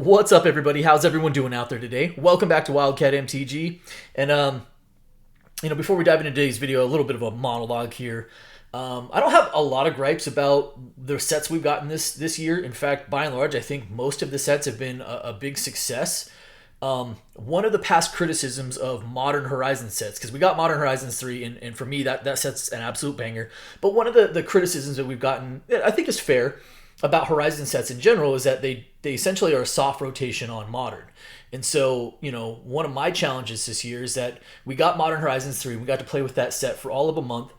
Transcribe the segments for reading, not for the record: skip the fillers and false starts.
What's up, everybody? How's everyone doing out there today? Welcome back to Wildcat MTG. And before we dive into today's video, a little bit of a monologue here. I don't have a lot of gripes about the sets we've gotten this year. In fact, by and large, I think most of the sets have been a big success. One of the past criticisms of Modern Horizons sets, because we got Modern Horizons 3, and for me, that set's an absolute banger. But one of the criticisms that we've gotten, I think is fair, about Horizon sets in general is that they essentially are a soft rotation on Modern. And so, one of my challenges this year is that we got Modern Horizons 3, we got to play with that set for all of a month,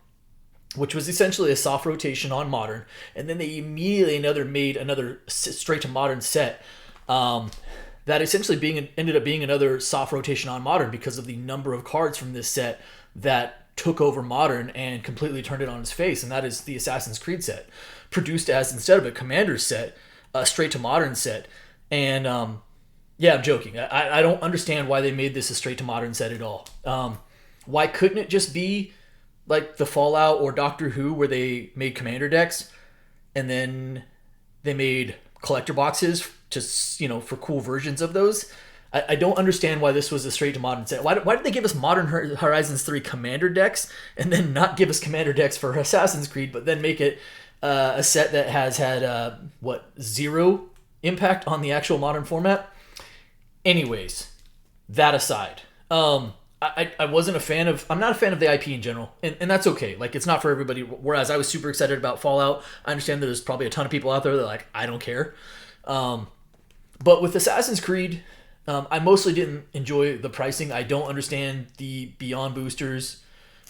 which was essentially a soft rotation on Modern, and then they immediately made another straight to Modern set that essentially ended up being another soft rotation on Modern because of the number of cards from this set that took over Modern and completely turned it on its face, and that is the Assassin's Creed set, produced as, instead of a Commander set, a straight to Modern set. And yeah, I'm joking. I don't understand why they made this a straight to Modern set at all. Why couldn't it just be like the Fallout or Doctor Who, where they made Commander decks and then they made collector boxes just for cool versions of those? I don't understand why this was a straight to Modern set. Why did they give us Modern Horizons 3 Commander decks and then not give us Commander decks for Assassin's Creed, but then make it a set that has had zero impact on the actual Modern format? Anyways, that aside, I wasn't a fan of. I'm not a fan of the IP in general, and that's okay. Like, it's not for everybody. Whereas I was super excited about Fallout, I understand there's probably a ton of people out there that are like, I don't care. But with Assassin's Creed, I mostly didn't enjoy the pricing. I don't understand the Beyond boosters.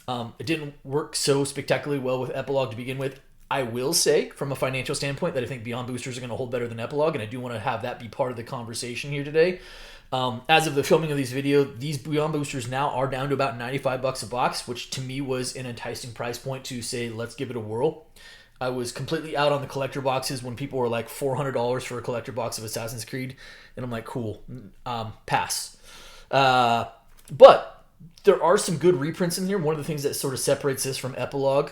It didn't work so spectacularly well with Epilogue to begin with. I will say, from a financial standpoint, that I think Beyond boosters are going to hold better than Epilogue, and I do want to have that be part of the conversation here today. As of the filming of these videos, these Beyond boosters now are down to about $95 a box, which to me was an enticing price point to say, let's give it a whirl. I was completely out on the collector boxes when people were like $400 for a collector box of Assassin's Creed, and I'm like, cool, pass. But there are some good reprints in here. One of the things that sort of separates this from Epilogue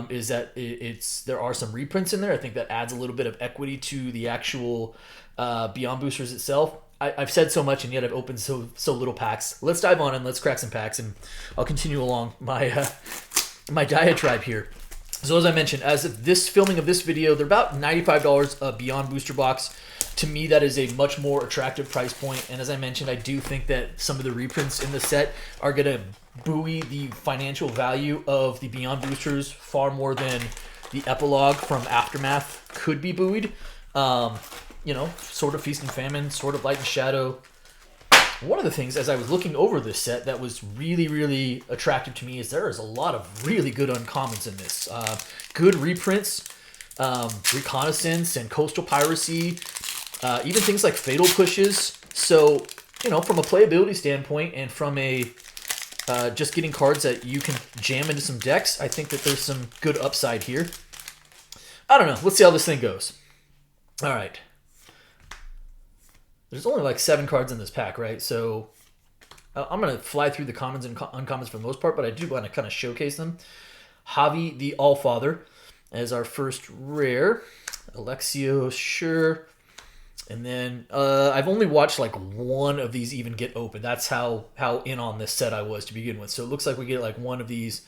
is that there are some reprints in there. I think that adds a little bit of equity to the actual Beyond boosters itself. I've said so much, and yet I've opened so little packs. Let's dive on and let's crack some packs, and I'll continue along my my diatribe here. So as I mentioned, as of this filming of this video, they're about $95 a Beyond booster box. To me, that is a much more attractive price point. And as I mentioned, I do think that some of the reprints in the set are going to buoy the financial value of the Beyond boosters far more than the Epilogue from Aftermath could be buoyed. Sort of Feast and Famine, sort of Light and Shadow. One of the things, as I was looking over this set, that was really, really attractive to me is there is a lot of really good uncommons in this. Good reprints, Reconnaissance and Coastal Piracy, even things like Fatal Pushes. So, from a playability standpoint and from a just getting cards that you can jam into some decks, I think that there's some good upside here. I don't know. Let's see how this thing goes. All right. There's only like 7 cards in this pack, right? So I'm going to fly through the commons and uncommons for the most part, but I do want to kind of showcase them. Javi the Allfather as our first rare. Alexio, sure. And then I've only watched like one of these even get open. That's how in on this set I was to begin with. So it looks like we get like one of these,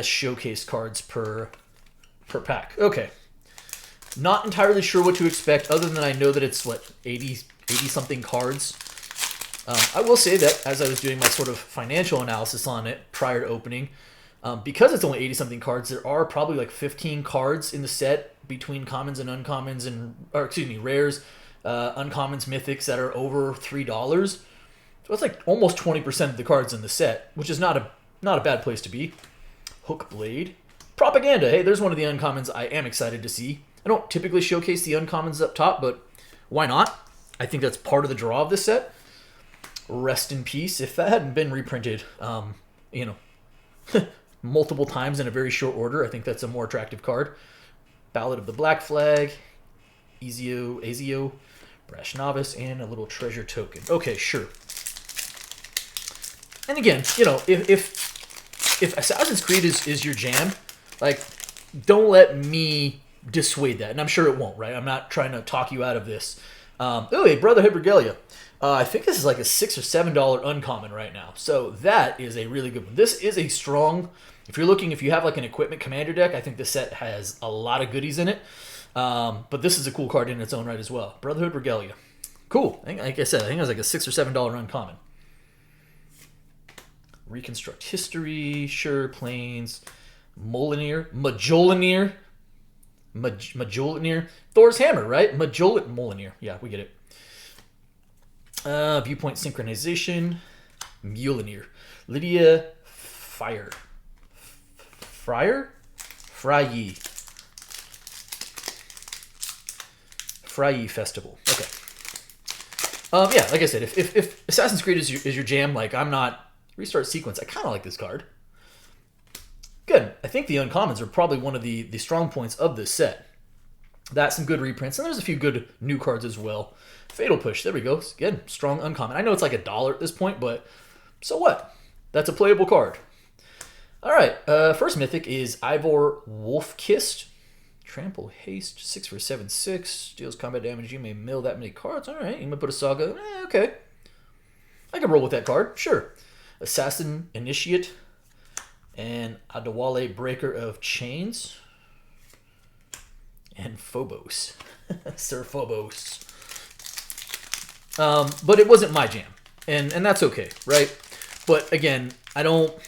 showcase cards per pack. Okay. Not entirely sure what to expect, other than I know that it's, 80-something cards. I will say that as I was doing my sort of financial analysis on it prior to opening, because it's only 80-something cards, there are probably like 15 cards in the set between commons and uncommons rares, uncommons, mythics that are over $3. So it's like almost 20% of the cards in the set, which is not a bad place to be. Hook Blade. Propaganda. Hey, there's one of the uncommons I am excited to see. I don't typically showcase the uncommons up top, but why not? I think that's part of the draw of this set. Rest in Peace. If that hadn't been reprinted, multiple times in a very short order, I think that's a more attractive card. Ballad of the Black Flag, Azio, Brash Novice, and a little treasure token. Okay, sure. And again, if Assassin's Creed is your jam, like, don't let me dissuade that, and I'm sure it won't, right? I'm not trying to talk you out of this. Oh, a Brotherhood Regalia. I think this is like a $6 or $7 uncommon right now. So that is a really good one. This is a strong. If you have like an equipment commander deck, I think this set has a lot of goodies in it. But this is a cool card in its own right as well. Brotherhood Regalia. Cool. Like I said, I think it was like a $6 or $7 uncommon. Reconstruct History, sure, Plains, Majolnir, Thor's Hammer, right? Mjolnir. Yeah, we get it. Viewpoint Synchronization, Mjolnir, Lydia Fryer Festival. Okay. Yeah, like I said, if Assassin's Creed is your jam, like I'm not. Restart Sequence. I kind of like this card. Good. I think the uncommons are probably one of the strong points of this set. That's some good reprints, and there's a few good new cards as well. Fatal Push. There we go. Again, strong uncommon. I know it's like $1 at this point, but so what? That's a playable card. All right. First mythic is Ivor Wolfkist. Trample Haste. 6 for 7/6. Deals combat damage. You may mill that many cards. All right. You may put a Saga. Okay. I can roll with that card. Sure. Assassin Initiate and Adewale Breaker of Chains and Phobos. Sir Phobos. But it wasn't my jam, and that's okay, right? But again, I don't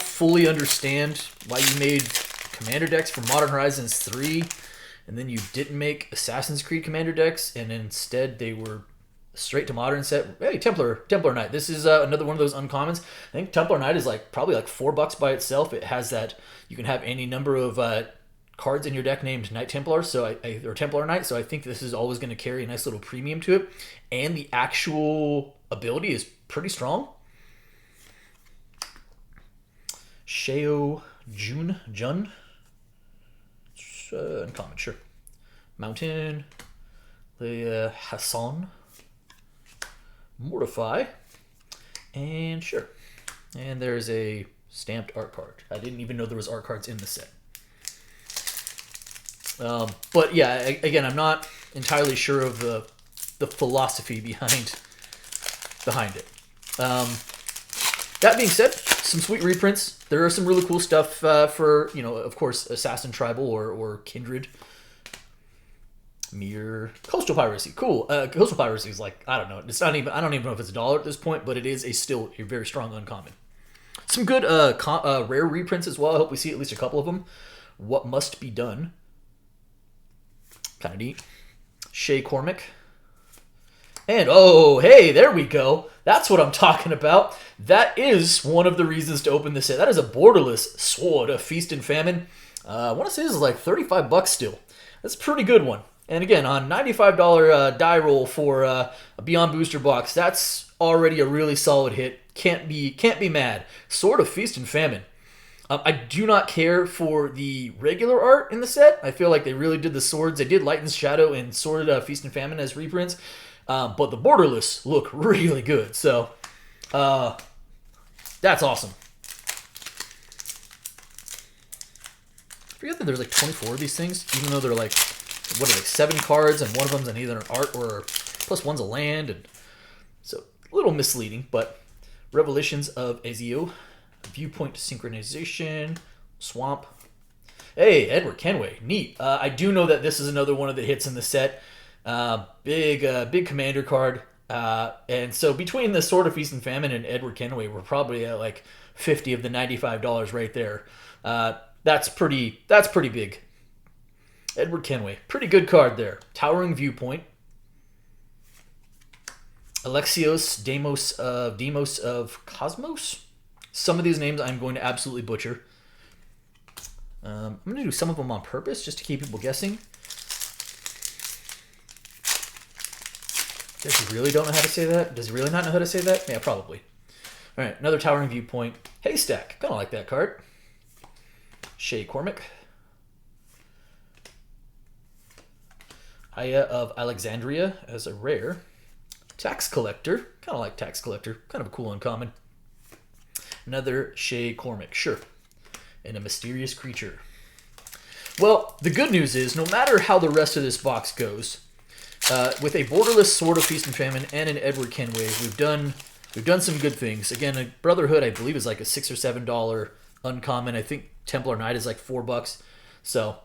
fully understand why you made commander decks for Modern Horizons 3 and then you didn't make Assassin's Creed commander decks and instead they were straight to modern set. Hey, Templar Knight. This is another one of those uncommons. I think Templar Knight is probably like $4 by itself. It has that you can have any number of cards in your deck named Knight Templar, or Templar Knight. So I think this is always going to carry a nice little premium to it, and the actual ability is pretty strong. Sheo Jun, uncommon, sure. Mountain, the Hassan. Mortify, and sure. And there's a stamped art card. I didn't even know there was art cards in the set. But yeah, again, I'm not entirely sure of the philosophy behind it. That being said, some sweet reprints. There are some really cool stuff for, of course, Assassin Tribal or Kindred. Mirror. Coastal Piracy. Cool. Coastal Piracy is like, I don't know. It's not even, I don't even know if it's $1 at this point, but it is still a very strong uncommon. Some good rare reprints as well. I hope we see at least a couple of them. What Must Be Done. Kind of neat. Shay Cormac. And, oh, hey, there we go. That's what I'm talking about. That is one of the reasons to open this set. That is a borderless Sword of Feast and Famine. I want to say this is like $35 still. That's a pretty good one. And again, on $95 die roll for a Beyond Booster box, that's already a really solid hit. Can't be mad. Sword of Feast and Famine. I do not care for the regular art in the set. I feel like they really did the swords. They did Lighten's Shadow and Sword of Feast and Famine as reprints. But the borderless look really good. So, that's awesome. I forget that there's like 24 of these things, even though they're like, 7 cards, and one of them's either an art or plus one's a land, and so a little misleading. But Revelations of Ezio, Viewpoint Synchronization, Swamp. Hey, Edward Kenway, neat. I do know that this is another one of the hits in the set. Big commander card. And so between the Sword of Feast and Famine and Edward Kenway, we're probably at like 50 of the $95 right there. That's pretty big. Edward Kenway, pretty good card there. Towering Viewpoint. Alexios Demos of Cosmos. Some of these names I'm going to absolutely butcher. I'm going to do some of them on purpose just to keep people guessing. Does he really don't know how to say that? Does he really not know how to say that? Yeah, probably. All right, another Towering Viewpoint. Haystack, kind of like that card. Shay Cormac. Aya of Alexandria as a rare. Tax Collector, kind of like Tax Collector, kind of a cool uncommon. Another Shay Cormac, sure. And a Mysterious Creature. Well, the good news is, no matter how the rest of this box goes, with a borderless Sword of Feast and Famine and an Edward Kenway, we've done some good things. Again, a Brotherhood I believe is like a $6 or $7 uncommon. I think Templar Knight is like $4. So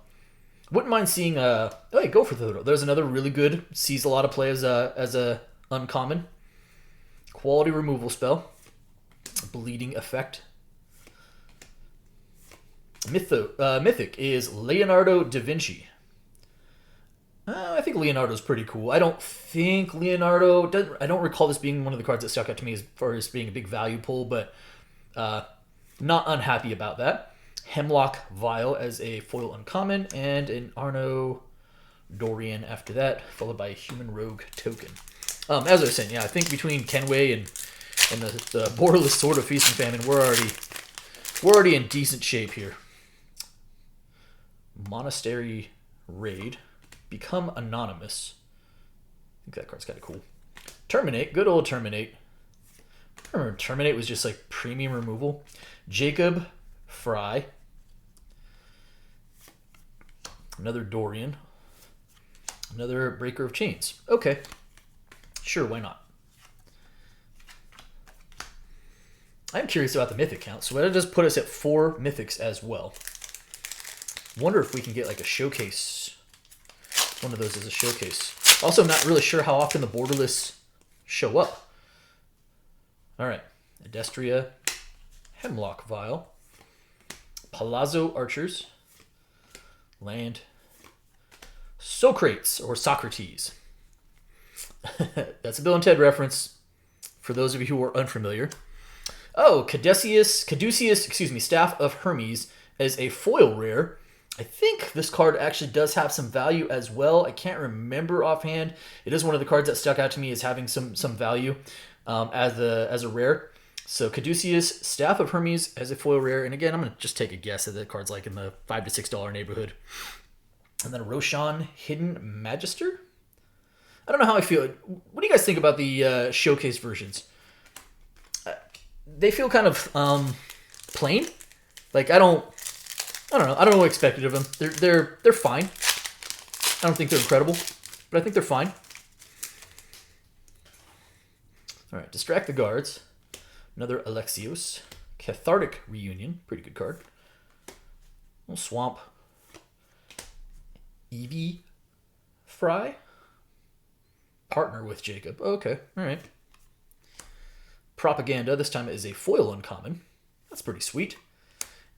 wouldn't mind seeing oh yeah, go for the There's another really good, sees a lot of play as a uncommon. Quality removal spell. Bleeding effect. Mythic is Leonardo da Vinci. I think Leonardo's pretty cool. I don't think Leonardo... I don't recall this being one of the cards that stuck out to me as far as being a big value pull, but not unhappy about that. Hemlock Vial as a foil uncommon, and an Arno Dorian after that, followed by a Human Rogue token. As I was saying, yeah, I think between Kenway and the borderless Sword of Feast and Famine, we're already in decent shape here. Monastery Raid. Become Anonymous. I think that card's kind of cool. Terminate. Good old Terminate. I remember Terminate was just like premium removal. Jacob Fry. Another Dorian. Another Breaker of Chains. Okay. Sure, why not? I'm curious about the mythic count, so that'll just put us at 4 mythics as well. Wonder if we can get like a showcase. One of those as a showcase. Also, I'm not really sure how often the borderless show up. Alright. Adestria. Hemlock Vial. Palazzo Archers. Land. Socrates, or Socrates. That's a Bill and Ted reference, for those of you who are unfamiliar. Oh, Caduceus, Staff of Hermes as a foil rare. I think this card actually does have some value as well. I can't remember offhand. It is one of the cards that stuck out to me as having some value as a rare. So Caduceus, Staff of Hermes as a foil rare. And again, I'm going to just take a guess that the card's like in the $5 to $6 neighborhood. And then Roshan, Hidden Magister. I don't know how I feel. What do you guys think about the showcase versions? They feel kind of plain. Like I don't know. I don't know what I expected of them. They're fine. I don't think they're incredible, but I think they're fine. All right, Distract the Guards. Another Alexios. Cathartic Reunion. Pretty good card. Little Swamp. Evie Fry. Partner with Jacob. Okay, all right. Propaganda. This time it is a foil uncommon. That's pretty sweet.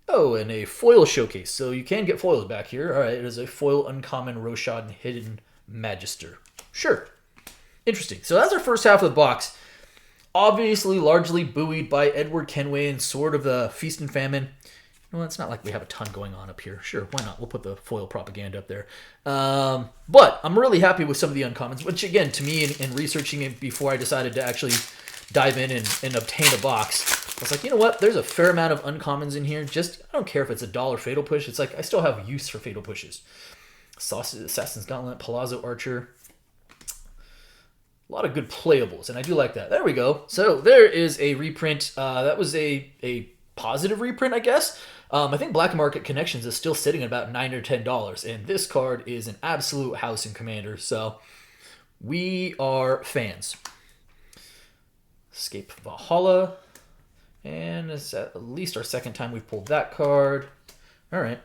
Oh, and a foil showcase. So you can get foils back here. All right, it is a foil uncommon Roshan Hidden Magister. Sure. Interesting. So that's our first half of the box. Obviously, largely buoyed by Edward Kenway and Sword of the Feast and Famine. Well, it's not like we have a ton going on up here. Sure, why not? We'll put the foil propaganda up there. But I'm really happy with some of the uncommons, which again, to me, in researching it before I decided to actually dive in and obtain a box, I was like, you know what? There's a fair amount of uncommons in here. Just, I don't care if it's $1 Fatal Push. It's like, I still have use for Fatal Pushes. Assassin's Gauntlet, Palazzo Archer. A lot of good playables, and I do like that. There we go. So there is a reprint. That was a positive reprint, I guess. I think Black Market Connections is still sitting at about $9 or $10, and this card is an absolute house in Commander, so we are fans. Escape Valhalla, and it's at least our second time we've pulled that card. All right.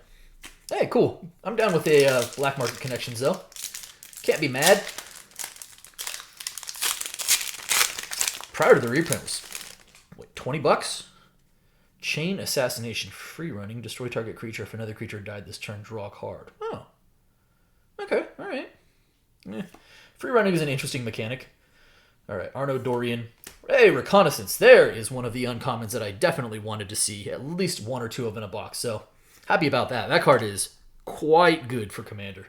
Hey, cool. I'm down with a Black Market Connections, though. Can't be mad. Prior to the reprint was, what, $20? Chain Assassination, free running, destroy target creature. If another creature died this turn, draw a card. Oh. Okay, alright. Free running is an interesting mechanic. Alright, Arno Dorian. Hey, Reconnaissance. There is one of the uncommons that I definitely wanted to see. At least one or two of in a box, so happy about that. That card is quite good for Commander.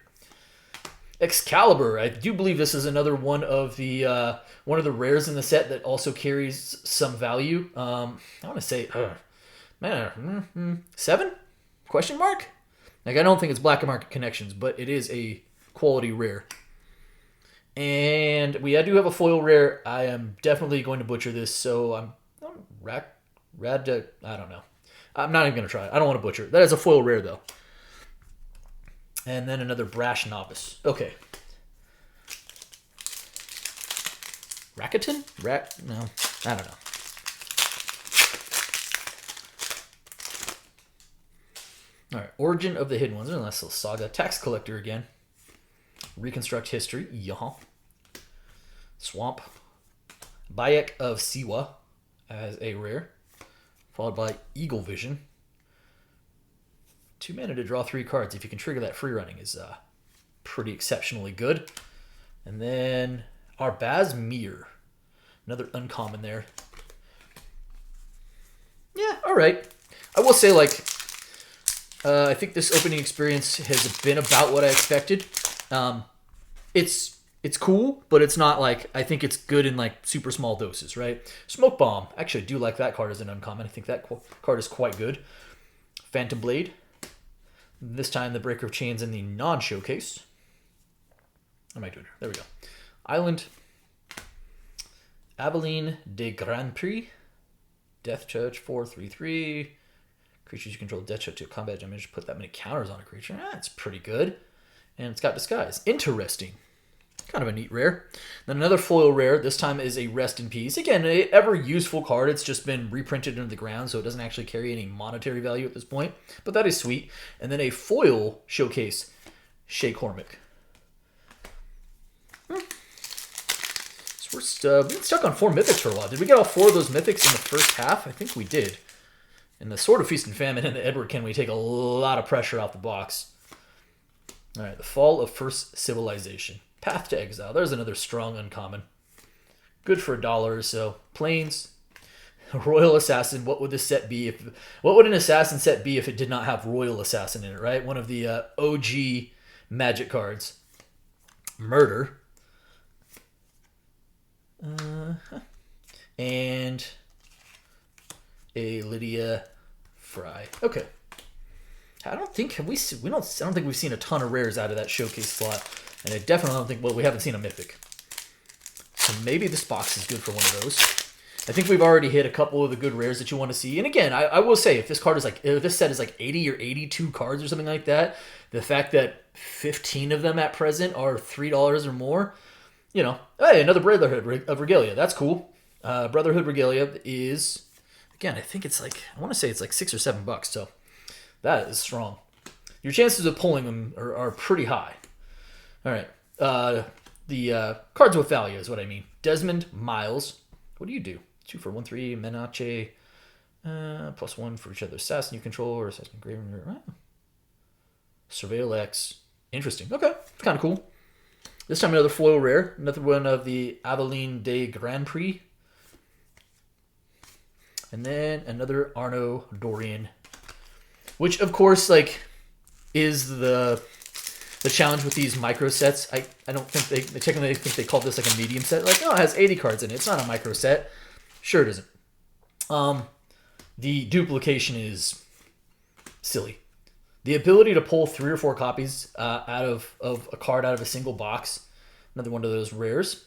Excalibur. I do believe this is another one of the rares in the set that also carries some value. I want to say, man, 7? Question mark? Like, I don't think it's Black Market Connections, but it is a quality rare. And I do have a foil rare. I am definitely going to butcher this, so I don't know. I'm not even going to try it. I don't want to butcher it. That is a foil rare, though. And then another Brash Novice. Okay. Rakuten? No, I don't know. All right, Origin of the Hidden Ones. Nice little saga. Tax Collector again. Reconstruct History. Yaha. Swamp. Bayek of Siwa as a rare. Followed by Eagle Vision. 2 mana to draw 3 cards. If you can trigger that free running is pretty exceptionally good. And then Arbaz Mir. Another uncommon there. Yeah, all right. I will say, like, I think this opening experience has been about what I expected. It's cool, but it's not like, I think it's good in like super small doses, right? Smoke Bomb. Actually, I do like that card as an uncommon. I think that card is quite good. Phantom Blade. This time the Breaker of Chains in the non-showcase. What am I doing here? There we go. Island. Aveline de Grand Prix. Death Touch 4/3/3. Creatures you control Death Touch to combat damage. Put that many counters on a creature. That's pretty good. And it's got Disguise. Interesting. Kind of a neat rare. Then another foil rare. This time is a Rest in Peace. Again, an ever useful card. It's just been reprinted into the ground, so it doesn't actually carry any monetary value at this point. But that is sweet. And then a foil showcase. Shay Cormac. So we've been stuck on 4 mythics for a while. Did we get all 4 of those mythics in the first half? I think we did. In the Sword of Feast and Famine and the Edward Kenway take a lot of pressure off the box. All right, the Fall of First Civilization. Path to Exile. There's another strong uncommon. Good for $1 or so. Plains. Royal Assassin. What would this set be? What would an assassin set be if it did not have Royal Assassin in it, right? One of the OG Magic cards. Murder. And a Lydia Fry. Okay. I don't think I don't think we've seen a ton of rares out of that showcase slot, and I definitely don't think we haven't seen a mythic. So maybe this box is good for one of those. I think we've already hit a couple of the good rares that you want to see. And again, I will say if this set is like 80 or 82 cards or something like that, the fact that 15 of them at present are $3 or more, you know, hey, another Brotherhood of Regalia. That's cool. Brotherhood Regalia is, again, I think it's like, I want to say it's like $6 or $7. So that is strong. Your chances of pulling them are pretty high. All right. The cards with value is what I mean. Desmond Miles. What do you do? 2 for 1/3. Menace. +1 for each other assassin you control or assassin engraver. Surveil X. Interesting. Okay. It's kind of cool. This time another foil rare. Another one of the Aveline de Grand Prix. And then another Arno Dorian. Which, of course, like, is the challenge with these micro sets. I don't think they technically think they call this like a medium set. Like, oh, it has 80 cards in it. It's not a micro set. Sure it isn't. The duplication is silly. The ability to pull 3 or 4 copies out of a card out of a single box. Another one of those rares.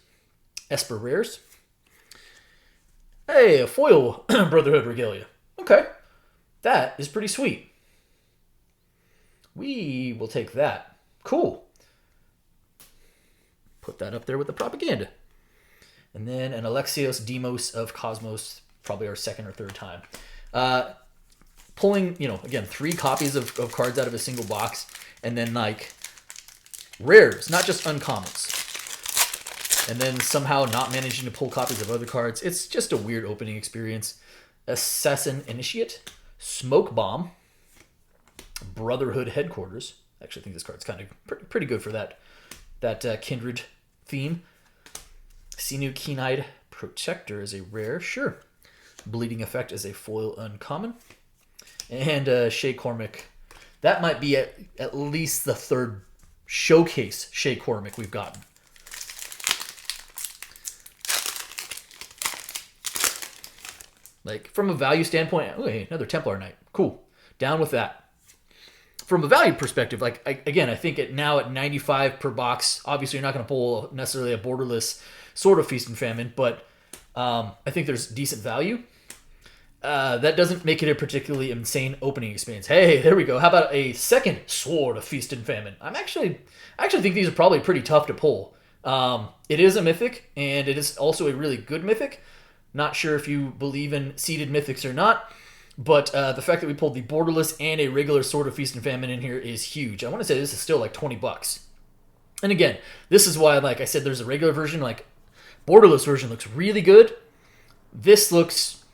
Esper rares. Hey, a foil Brotherhood Regalia. Okay. That is pretty sweet. We will take that. Cool. Put that up there with the propaganda. And then an Alexios Demos of Cosmos, probably our 2nd or 3rd time. Pulling, again, 3 copies of cards out of a single box, and then, like, rares, not just uncommons. And then somehow not managing to pull copies of other cards. It's just a weird opening experience. Assassin Initiate, Smoke Bomb, Brotherhood Headquarters. Actually, I think this card's kind of pretty good for that kindred theme. Sinu Keen-Eyed Protector is a rare, sure. Bleeding Effect is a foil uncommon. And Shay Cormac. That might be at least the 3rd showcase Shay Cormac we've gotten. Like, from a value standpoint, oh, hey, another Templar Knight. Cool. Down with that. From a value perspective, like, I think now at 95 per box, obviously you're not going to pull necessarily a borderless Sword of Feast and Famine, but I think there's decent value. That doesn't make it a particularly insane opening experience. Hey, there we go. How about a 2nd Sword of Feast and Famine? I actually think these are probably pretty tough to pull. It is a mythic, and it is also a really good mythic. Not sure if you believe in seeded mythics or not, but the fact that we pulled the borderless and a regular Sword of Feast and Famine in here is huge. I want to say this is still like $20. And again, this is why, like I said, there's a regular version. Like, borderless version looks really good. This looks,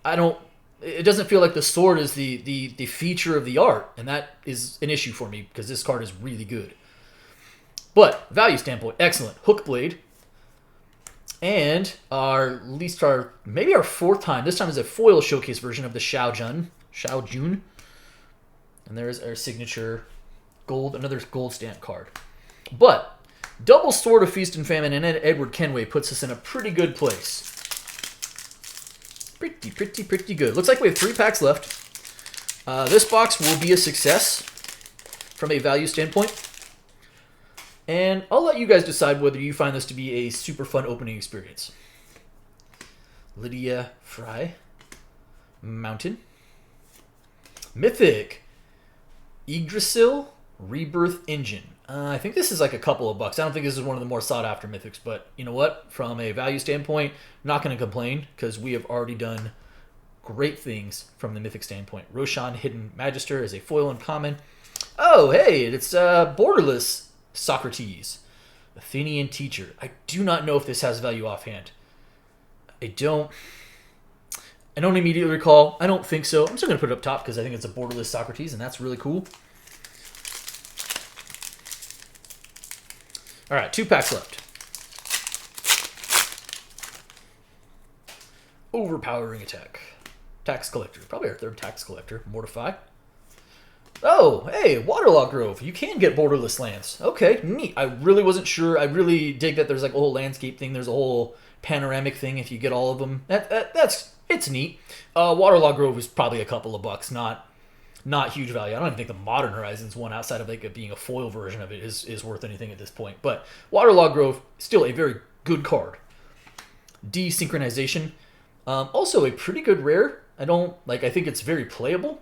it doesn't feel like the sword is the feature of the art, and that is an issue for me because this card is really good. But value standpoint, excellent. Hook Blade. And maybe our fourth time. This time is a foil showcase version of the Xiao Jun. And there's our signature gold, another gold stamp card. But double Sword of Feast and Famine and Edward Kenway puts us in a pretty good place. Pretty good. Looks like we have 3 packs left. This box will be a success from a value standpoint. And I'll let you guys decide whether you find this to be a super fun opening experience. Lydia Fry. Mountain. Mythic. Yggdrasil Rebirth Engine. I think this is like a couple of bucks. I don't think this is one of the more sought after mythics, but you know what? From a value standpoint, not going to complain because we have already done great things from the mythic standpoint. Roshan Hidden Magister is a foil uncommon. Oh, hey, it's borderless Socrates. Athenian Teacher. I do not know if this has value offhand. I don't immediately recall. I don't think so. I'm still going to put it up top because I think it's a borderless Socrates, and that's really cool. All right, 2 packs left. Overpowering Attack. Tax Collector. Probably our 3rd Tax Collector. Mortify. Oh, hey, Waterlogged Grove. You can get borderless lands. Okay, neat. I really wasn't sure. I really dig that there's like a whole landscape thing. There's a whole panoramic thing if you get all of them. It's neat. Waterlogged Grove is probably a couple of bucks, not huge value. I don't even think the Modern Horizons one, outside of like it being a foil version of it, is worth anything at this point. But Waterlogged Grove, still a very good card. Desynchronization, also a pretty good rare. I think it's very playable.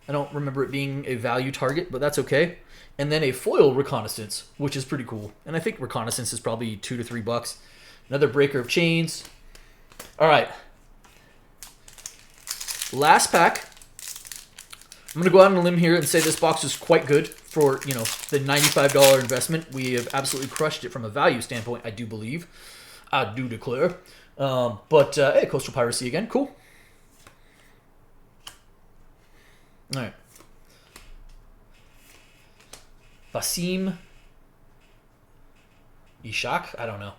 I don't remember it being a value target, but that's okay. And then a foil Reconnaissance, which is pretty cool. And I think Reconnaissance is probably $2 to $3. Another Breaker of Chains. All right. Last pack. I'm going to go out on a limb here and say this box is quite good for, the $95 investment. We have absolutely crushed it from a value standpoint, I do believe. I do declare. Hey, Coastal Piracy again. Cool. All right. Basim Ishak? I don't know.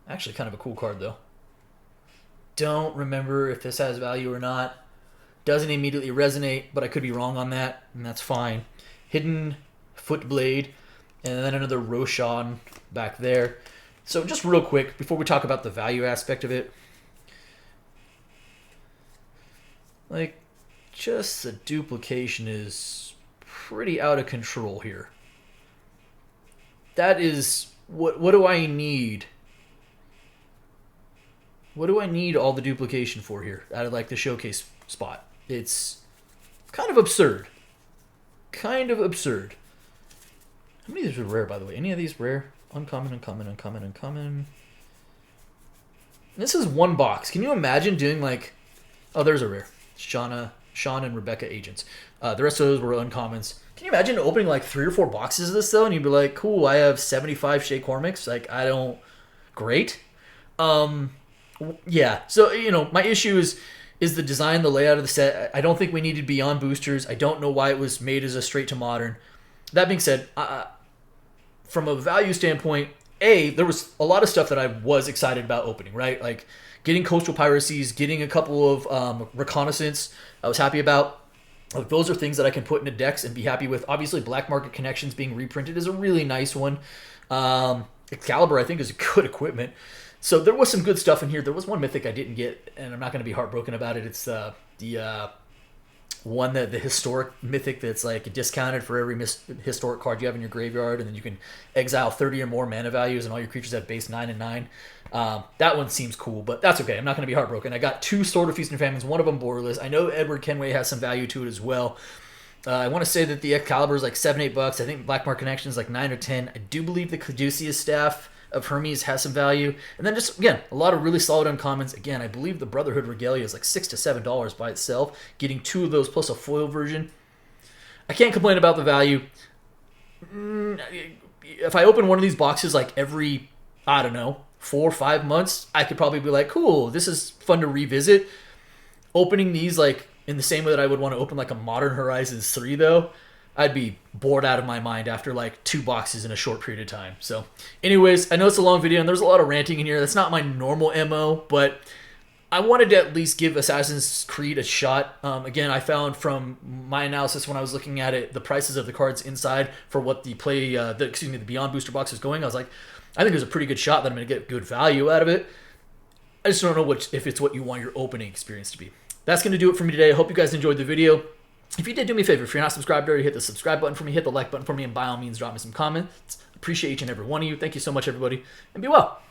Actually, kind of a cool card, though. Don't remember if this has value or not. Doesn't immediately resonate, but I could be wrong on that, and that's fine. Hidden Footblade, and then another Roshan back there. So just real quick, before we talk about the value aspect of it, just the duplication is pretty out of control here. That is, what do I need? What do I need all the duplication for here out of the showcase spot? It's kind of absurd. Kind of absurd. How many of these are rare, by the way? Any of these rare? Uncommon, uncommon, uncommon, uncommon. This is 1 box. Can you imagine doing oh, there's a rare. Sean and Rebecca Agents. The rest of those were uncommons. Can you imagine opening 3 or 4 boxes of this though, and you'd be like, cool, I have 75 Shea Cormacs. Great. Yeah. So, my issue is the design, the layout of the set. I don't think we needed beyond boosters. I don't know why it was made as a straight to modern. That being said, from a value standpoint, there was a lot of stuff that I was excited about opening, right? Getting Coastal Piracies, getting a couple of Reconnaissance, I was happy about. Those are things that I can put into decks and be happy with. Obviously, Black Market Connections being reprinted is a really nice one. Excalibur, I think, is good equipment. So there was some good stuff in here. There was one mythic I didn't get, and I'm not going to be heartbroken about it. It's the one that the historic mythic that's discounted for every historic card you have in your graveyard, and then you can exile 30 or more mana values, and all your creatures have base 9 and 9. That one seems cool, but that's okay. I'm not going to be heartbroken. I got 2 Sword of Feast and Famines, one of them borderless. I know Edward Kenway has some value to it as well. I want to say that the Excalibur is like $7-8. I think Black Market Connection is like 9 or 10. I do believe the Caduceus staff of Hermes has some value. And then just, again, a lot of really solid uncommons. Again, I believe the Brotherhood Regalia is like $6 to $7 by itself. Getting 2 of those plus a foil version. I can't complain about the value. If I open one of these boxes like every, I don't know, 4 or 5 months, I could probably be like, cool, this is fun to revisit. Opening these like in the same way that I would want to open like a Modern Horizons 3 though, I'd be bored out of my mind after like 2 boxes in a short period of time. So anyways, I know it's a long video and there's a lot of ranting in here. That's not my normal MO, but I wanted to at least give Assassin's Creed a shot. Again, I found from my analysis when I was looking at it, the prices of the cards inside for what the the Beyond booster box is going, I was like, I think there's a pretty good shot that I'm going to get good value out of it. I just don't know if it's what you want your opening experience to be. That's going to do it for me today. I hope you guys enjoyed the video. If you did, do me a favor. If you're not subscribed already, hit the subscribe button for me, hit the like button for me, and by all means, drop me some comments. Appreciate each and every one of you. Thank you so much, everybody, and be well.